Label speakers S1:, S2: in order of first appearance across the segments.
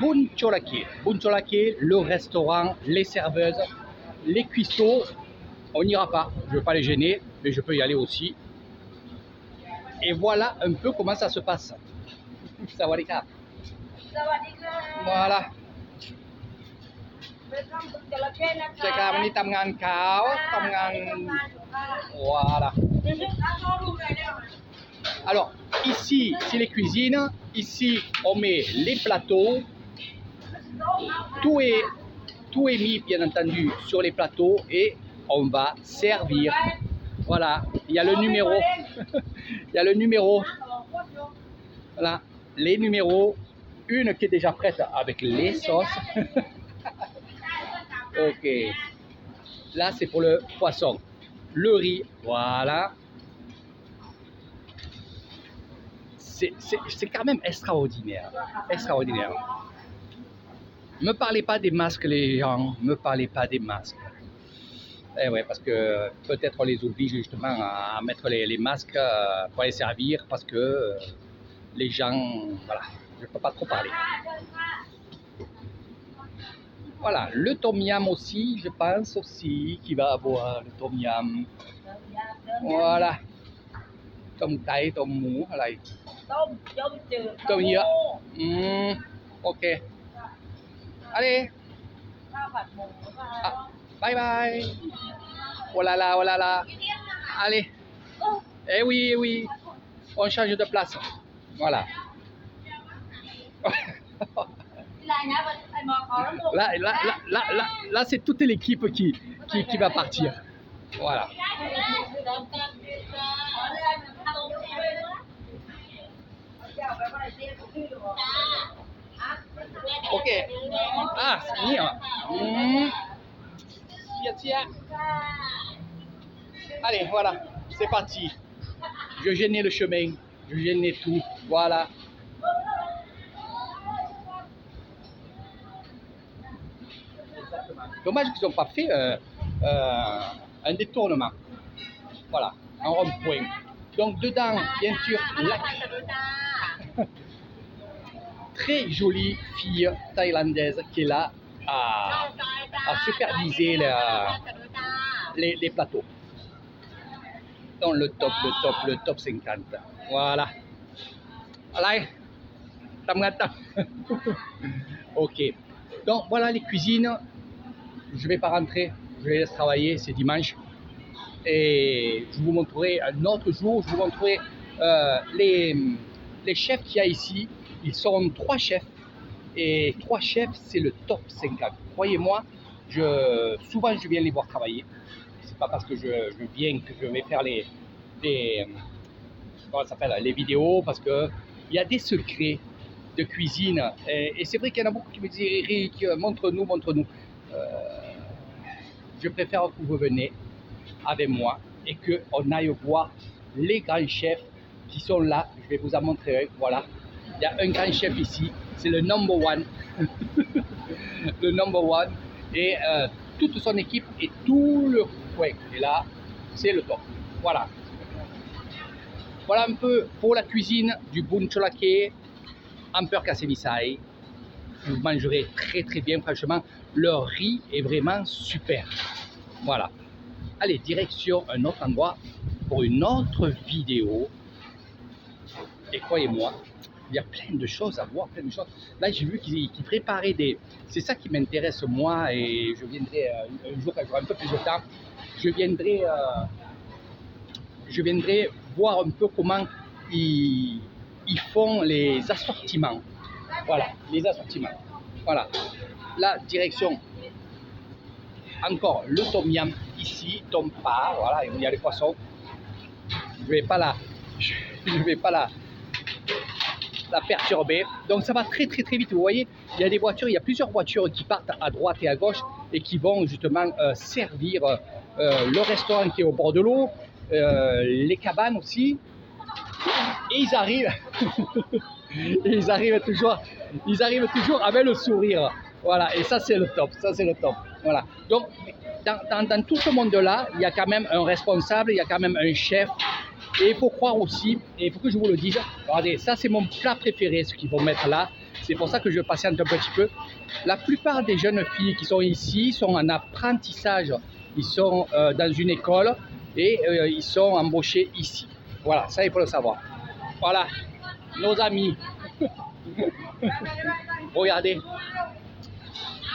S1: Buncholake. Buncholake, le restaurant, les serveuses, les cuistots. On n'ira pas, je ne veux pas les gêner, mais je peux y aller aussi. Et voilà un peu comment ça se passe. Sawadika. Voilà. ใช่ครับวันนี้ทำงานขาวทำงาน voilà. Alors ici c'est les cuisines, ici on met les plateaux, tout est mis bien entendu sur les plateaux et on va servir. Voilà, il y a le numéro, il y a le numéro, voilà, les numéros, une qui est déjà prête avec les sauces. Ok, là c'est pour le poisson, le riz, voilà. C'est quand même extraordinaire, extraordinaire. Ne me parlez pas des masques les gens, ne me parlez pas des masques. Eh ouais, parce que peut-être on les oblige justement à mettre les masques pour les servir parce que les gens, voilà, je ne peux pas trop parler. Voilà, le tom yam aussi, je pense aussi qu'il va avoir le tom yam. Voilà. Tom tai, tom mou,อะไร tomเยอะ ok. Allez. Ah, bye bye. Oh là là, oh là là. Allez. Eh oui, eh oui. On change de place. Voilà. Là, c'est toute l'équipe qui va partir. Voilà. Ok. Ah, c'est bien. Tiens. Allez, voilà. C'est parti. Je gênais le chemin. Je gênais tout. Voilà. Dommage qu'ils n'ont pas fait un détournement. Voilà, un rond-point. Donc dedans, bien sûr, la très jolie fille thaïlandaise qui est là à superviser les plateaux. Donc le top 50. Voilà. Allez, ok. Donc voilà les cuisines. Je ne vais pas rentrer, je les laisse travailler, c'est dimanche. Et je vous montrerai un autre jour, je vous montrerai les chefs qu'il y a ici. Ils sont 3 chefs. Et 3 chefs, c'est le top 50. Croyez-moi, souvent je viens les voir travailler. C'est pas parce que je viens que je vais faire comment ça s'appelle, les vidéos, parce qu'il y a des secrets de cuisine. Et c'est vrai qu'il y en a beaucoup qui me disent, Eric, montre-nous, montre-nous. Je préfère que vous veniez avec moi et qu'on aille voir les grands chefs qui sont là. Je vais vous en montrer un. Voilà, il y a un grand chef ici, c'est le number one. Le number one. Et toute son équipe et tout le coin. Et là, c'est le top. Voilà. Voilà un peu pour la cuisine du Buncholake Ampeur Kasemisai. Vous mangerez très très bien, franchement. Leur riz est vraiment super. Voilà. Allez, direction un autre endroit pour une autre vidéo. Et croyez-moi, il y a plein de choses à voir, plein de choses. Là, j'ai vu qu'ils préparaient des... C'est ça qui m'intéresse, moi, et je viendrai un jour, quand j'aurai un peu plus de temps, je viendrai voir un peu comment ils font les assortiments. Voilà, les assortiments. Voilà. La direction, encore le tom yam ici, tom pa, voilà, il y a les poissons. Je vais pas la perturber. Donc ça va très très vite. Vous voyez, il y a des voitures, il y a plusieurs voitures qui partent à droite et à gauche et qui vont justement servir le restaurant qui est au bord de l'eau, les cabanes aussi. Et ils arrivent, ils arrivent toujours avec le sourire. Voilà, et ça c'est le top, ça c'est le top. Voilà. Donc dans tout ce monde-là, il y a quand même un responsable, il y a quand même un chef. Et il faut croire aussi, et il faut que je vous le dise, regardez, ça c'est mon plat préféré, ce qu'ils vont mettre là. C'est pour ça que je patiente un petit peu. La plupart des jeunes filles qui sont ici sont en apprentissage. Ils sont dans une école et ils sont embauchés ici. Voilà, ça il faut le savoir. Voilà, nos amis. Regardez.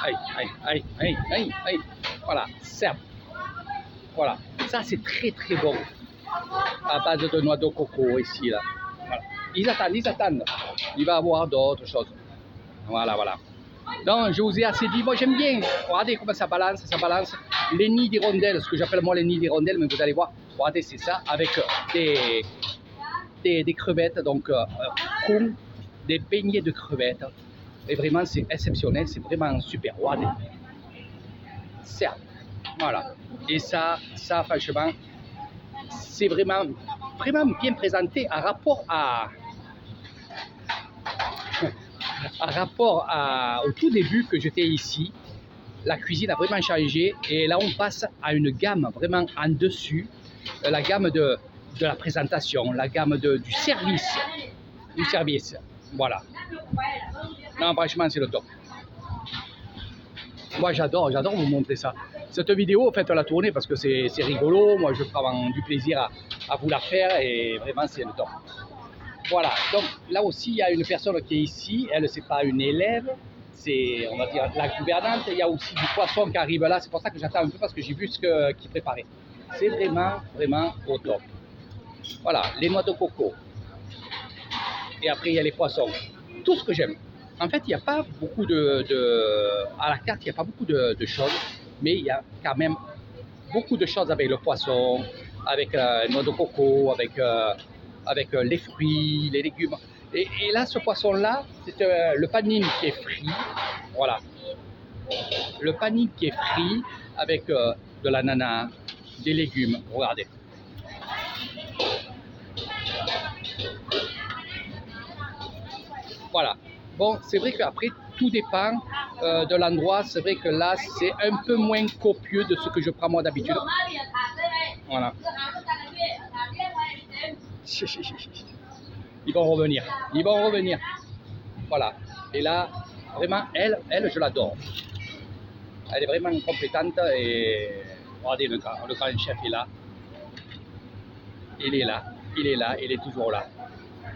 S1: Aïe, aïe, aïe, aïe, aïe, aïe. Voilà, serbe. Voilà, ça c'est très très bon. À base de noix de coco ici, là. Voilà. Ils attendent. Il va y avoir d'autres choses. Voilà, voilà. Donc, je vous ai assez dit, moi j'aime bien. Regardez comment ça balance. Les nids d'hirondelles, ce que j'appelle moi les nids d'hirondelles, mais vous allez voir, regardez, c'est ça, avec des crevettes, donc des beignets de crevettes. Et vraiment, c'est exceptionnel, c'est vraiment super. Regardez. Certes, voilà. Et ça, franchement, c'est vraiment bien présenté en rapport au tout début que j'étais ici. La cuisine a vraiment changé et là on passe à une gamme vraiment en dessus, la gamme de la présentation, la gamme du service. Voilà. Non, franchement, c'est le top. Moi, j'adore vous montrer ça. Cette vidéo, faites-la tourner parce que c'est rigolo. Moi, je prends du plaisir à vous la faire et vraiment, c'est le top. Voilà. Donc, là aussi, il y a une personne qui est ici. Elle, c'est pas une élève. C'est, on va dire, la gouvernante. Il y a aussi du poisson qui arrive là. C'est pour ça que j'attends un peu parce que j'ai vu ce qu'il préparait. C'est vraiment au top. Voilà. Les noix de coco. Et après, il y a les poissons. Tout ce que j'aime. En fait, il n'y a pas beaucoup à la carte, il n'y a pas beaucoup de choses, mais il y a quand même beaucoup de choses avec le poisson, avec les noix de coco, avec les fruits, les légumes. Et là, ce poisson-là, c'est le panini qui est frit. Voilà. Le panini qui est frit avec de l'ananas, des légumes. Regardez. Voilà. Bon, c'est vrai qu'après, tout dépend de l'endroit. C'est vrai que là, c'est un peu moins copieux de ce que je prends moi d'habitude. Voilà. Ils vont revenir. Voilà. Et là, vraiment, elle, je l'adore. Elle est vraiment compétente et regardez le grand chef est là. Il est toujours là.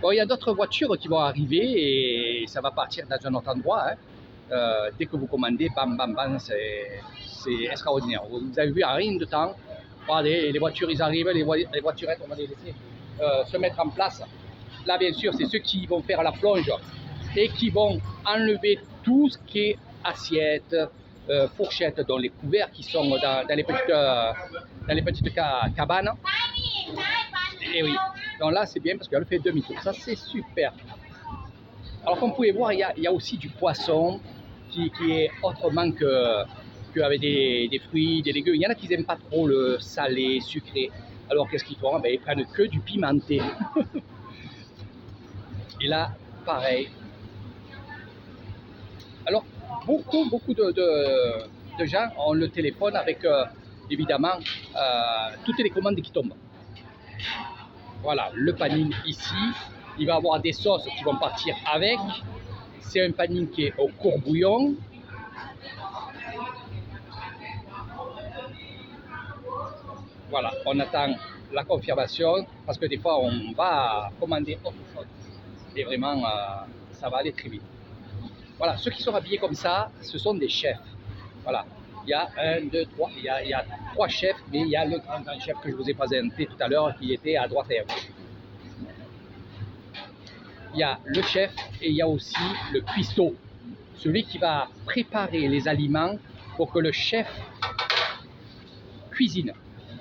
S1: Bon, il y a d'autres voitures qui vont arriver et ça va partir dans un autre endroit. Hein. Dès que vous commandez, bam, bam, bam, c'est extraordinaire. Vous avez vu, en rien de temps, regardez, les voitures, ils arrivent, les voiturettes, on va les laisser se mettre en place. Là, bien sûr, c'est ceux qui vont faire la plonge et qui vont enlever tout ce qui est assiette, fourchette, dont les couverts qui sont dans les petites cabanes. Et oui, donc là c'est bien parce qu'elle fait demi-tour, ça c'est super. Alors comme vous pouvez voir, il y a aussi du poisson qui est autrement qu'avec des fruits, des légumes. Il y en a qui n'aiment pas trop le salé, sucré. Alors qu'est-ce qu'ils font? Ils prennent que du pimenté. Et là, pareil. Alors beaucoup de gens ont le téléphone avec évidemment toutes les commandes qui tombent. Voilà, le panini ici, il va y avoir des sauces qui vont partir avec. C'est un panini qui est au courbouillon. Voilà, on attend la confirmation parce que des fois on va commander autre chose. Et vraiment, ça va aller très vite. Voilà, ceux qui sont habillés comme ça, ce sont des chefs. Voilà, il y a 1, 2, 3, il y a 3 chefs, mais il y a le grand chef que je vous ai présenté tout à l'heure qui était à droite et à gauche. Il y a le chef et il y a aussi le cuistot, celui qui va préparer les aliments pour que le chef cuisine.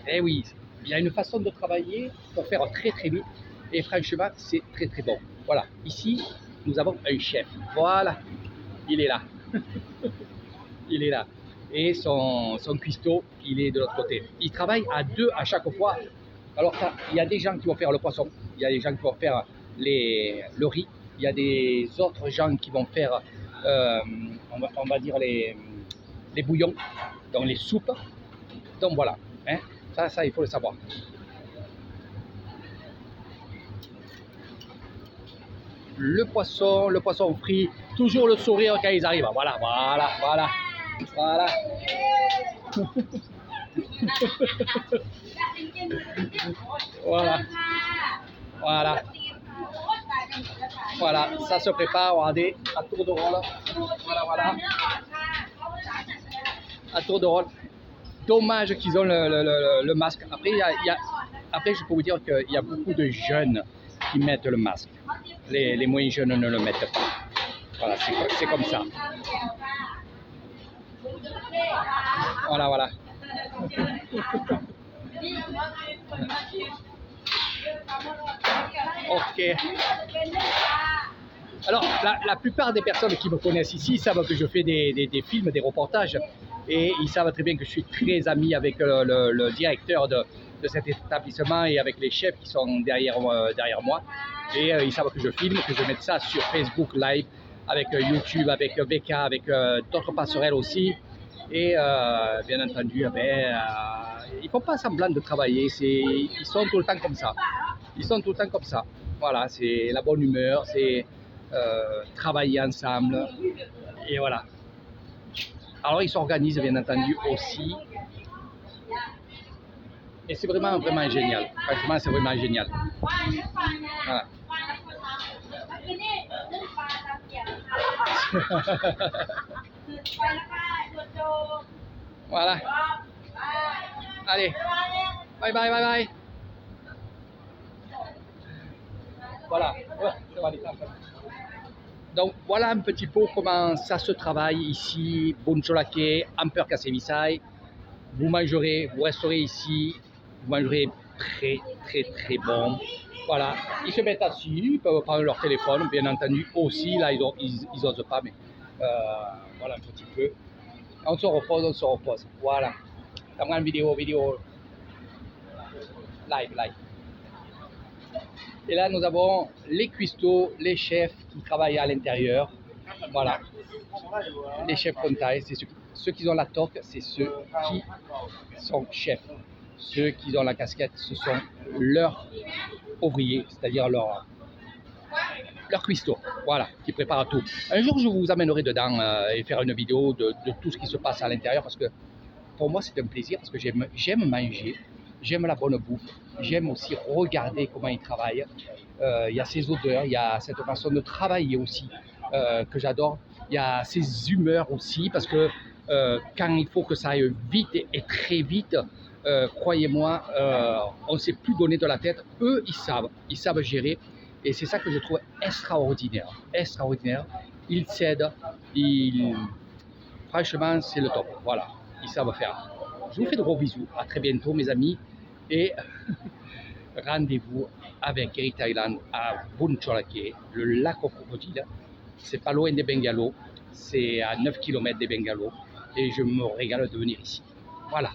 S1: Eh oui, il y a une façon de travailler pour faire très très vite et franchement c'est très très bon. Voilà, ici nous avons un chef. Voilà, il est là. Il est là. Et son cuistot, il est de l'autre côté. Il travaille à 2 à chaque fois. Alors il y a des gens qui vont faire le poisson, il y a des gens qui vont faire le riz, il y a des autres gens qui vont faire, on va dire les bouillons, donc les soupes. Donc voilà, hein, ça il faut le savoir. le poisson frit, toujours le sourire quand ils arrivent. Voilà, voilà, voilà, voilà. Voilà, voilà, voilà, ça se prépare, regardez, à tour de rôle. Voilà, voilà, à tour de rôle. Dommage qu'ils ont le masque. Après, après, je peux vous dire qu'il y a beaucoup de jeunes qui mettent le masque. Les moins jeunes ne le mettent pas. Voilà, c'est comme ça. Voilà, voilà. Ok. Alors, la plupart des personnes qui me connaissent ici savent que je fais des films, des reportages, et ils savent très bien que je suis très ami avec le directeur de cet établissement et avec les chefs qui sont derrière moi. Et ils savent que je filme, que je mets ça sur Facebook Live, avec YouTube, avec VK, avec d'autres passerelles aussi. Et bien entendu, ils ne font pas semblant de travailler, ils sont tout le temps comme ça. Ils sont tout le temps comme ça. Voilà, c'est la bonne humeur, c'est travailler ensemble. Et voilà. Alors ils s'organisent bien entendu aussi. Et c'est vraiment, vraiment génial. Franchement, c'est vraiment génial. Voilà. Voilà. Allez. Bye bye bye bye. Voilà. Donc voilà un petit peu comment ça se travaille ici, Buncholake, Amper Kasevisai. Vous mangerez, vous resterez ici, vous mangerez très très très bon. Voilà, ils se mettent assis, ils peuvent prendre leur téléphone, bien entendu aussi, là ils n'osent pas, mais voilà un petit peu. On se repose, voilà. T'as une vidéo live. Et là nous avons les cuistots, les chefs qui travaillent à l'intérieur. Voilà, les chefs frontales, c'est ceux qui ont la toque, c'est ceux qui sont chefs. Ceux qui ont la casquette, ce sont leurs ouvriers, c'est-à-dire leurs cuistots, voilà, qui préparent tout. Un jour, je vous amènerai dedans et faire une vidéo de tout ce qui se passe à l'intérieur, parce que pour moi, c'est un plaisir, parce que j'aime manger, j'aime la bonne bouffe, j'aime aussi regarder comment ils travaillent. Il y a ces odeurs, il y a cette façon de travailler aussi que j'adore. Il y a ces humeurs aussi, parce que quand il faut que ça aille vite et très vite, croyez-moi, on ne s'est plus donné de la tête. Eux, ils savent gérer. Et c'est ça que je trouve extraordinaire. Ils s'aident. Franchement, c'est le top. Voilà, ils savent faire. Je vous fais de gros bisous. À très bientôt, mes amis. Et rendez-vous avec Eric Thailand à Buncholake, le lac aux crocodiles. C'est pas loin des Bengalos. C'est à 9 km des Bengalos. Et je me régale de venir ici. Voilà.